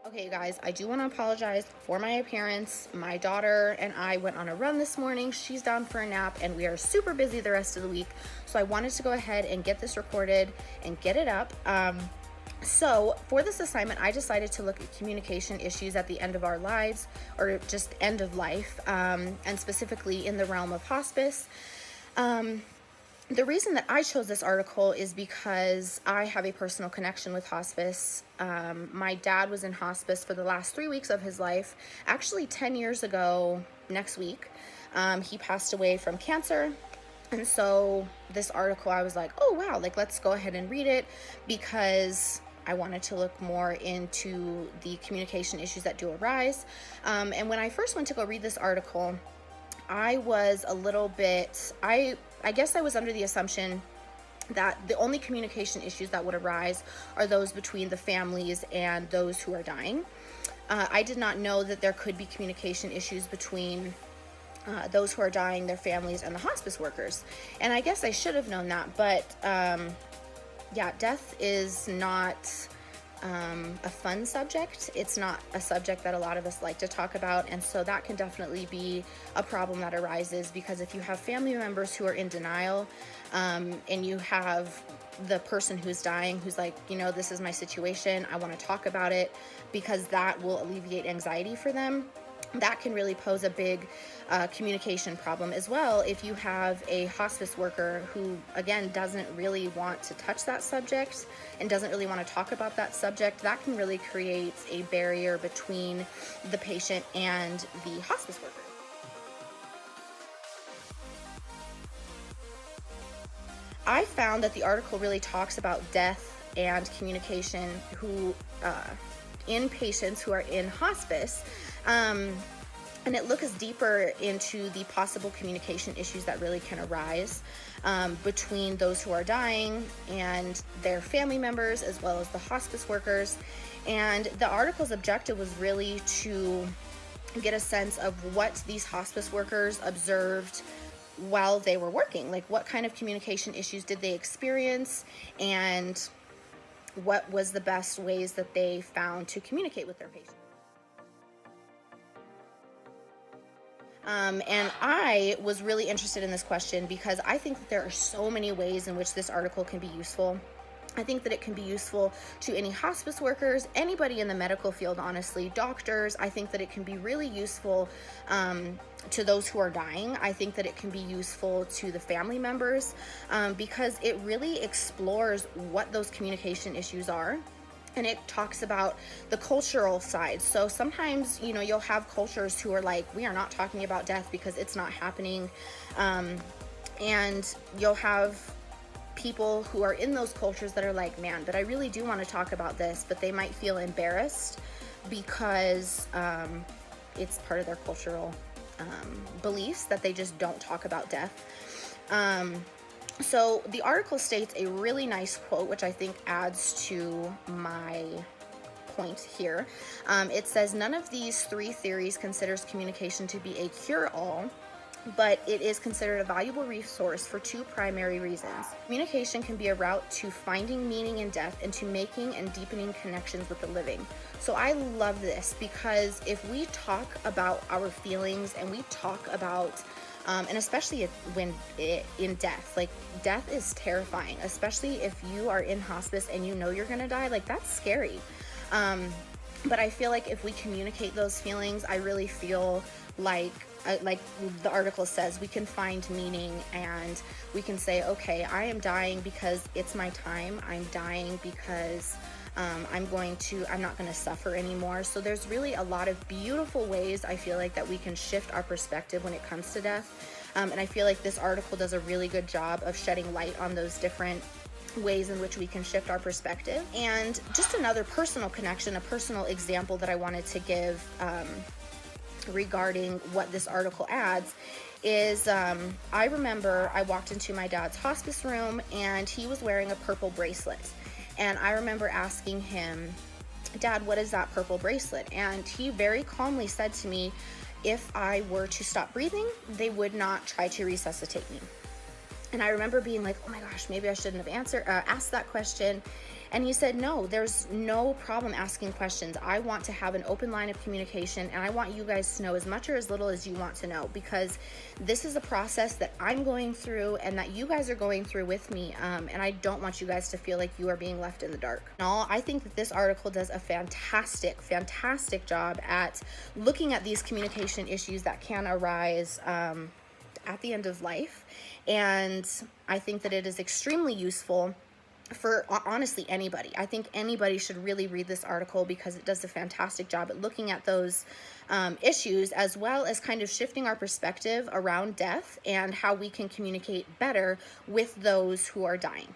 Okay, you guys, I do want to apologize for my appearance. My daughter and I went on a run this morning. She's down for a nap, and we are super busy the rest of the week. So I wanted to go ahead and get this recorded and get it up. So for this assignment, I decided to look at communication issues at the end of our lives, or just end of life, and specifically in the realm of hospice. The reason that I chose this article is because I have a personal connection with hospice. My dad was in hospice for the last 3 weeks of his life. Actually, 10 years ago next week, he passed away from cancer. And so this article, I was like, oh, wow, like let's go ahead and read it because I wanted to look more into the communication issues that do arise. And when I first went to go read this article, I was a little bit, I guess I was under the assumption that the only communication issues that would arise are those between the families and those who are dying. I did not know that there could be communication issues between those who are dying, their families, and the hospice workers. And I guess I should have known that, but yeah, death is not a fun subject. It's not a subject that a lot of us like to talk about, and so that can definitely be a problem that arises because if you have family members who are in denial, and you have the person who's dying who's like, this is my situation, I want to talk about it, because that will alleviate anxiety for them. That can really pose a big communication problem as well if you have a hospice worker who, again, doesn't really want to touch that subject and doesn't really want to talk about that subject. That can really create a barrier between the patient and the hospice worker. I found that the article really talks about death and communication in patients who are in hospice. And it looks deeper into the possible communication issues that really can arise between those who are dying and their family members, as well as the hospice workers. And the article's objective was really to get a sense of what these hospice workers observed while they were working. Like, what kind of communication issues did they experience, and what was the best ways that they found to communicate with their patients. And I was really interested in this question because I think that there are so many ways in which this article can be useful. I think that it can be useful to any hospice workers, anybody in the medical field, honestly, doctors. I think that it can be really useful to those who are dying. I think that it can be useful to the family members because it really explores what those communication issues are. And it talks about the cultural side. So sometimes, you'll have cultures who are like, we are not talking about death because it's not happening. And you'll have people who are in those cultures that are like, man, but I really do want to talk about this, but they might feel embarrassed because it's part of their cultural beliefs that they just don't talk about death. So the article states a really nice quote, which I think adds to my point here. It says, none of these three theories considers communication to be a cure-all, but it is considered a valuable resource for two primary reasons. Communication can be a route to finding meaning in death and to making and deepening connections with the living. So I love this because if we talk about our feelings and we talk about and especially in death, like death is terrifying, especially if you are in hospice and you're gonna die, like that's scary. But I feel like if we communicate those feelings, I really feel like the article says, we can find meaning and we can say, okay, I am dying because it's my time. I'm dying because I'm not going to suffer anymore. So there's really a lot of beautiful ways I feel like that we can shift our perspective when it comes to death. And I feel like this article does a really good job of shedding light on those different ways in which we can shift our perspective. And just another personal connection, a personal example that I wanted to give regarding what this article adds is I remember I walked into my dad's hospice room and he was wearing a purple bracelet. And I remember asking him, Dad, what is that purple bracelet? And he very calmly said to me, if I were to stop breathing, they would not try to resuscitate me. And I remember being like, oh my gosh, maybe I shouldn't have asked that question. And he said, no, there's no problem asking questions. I want to have an open line of communication, and I want you guys to know as much or as little as you want to know, because this is a process that I'm going through and that you guys are going through with me, and I don't want you guys to feel like you are being left in the dark. And I think that this article does a fantastic job at looking at these communication issues that can arise at the end of life, and I think that it is extremely useful for honestly anybody. I think anybody should really read this article because it does a fantastic job at looking at those issues, as well as kind of shifting our perspective around death and how we can communicate better with those who are dying.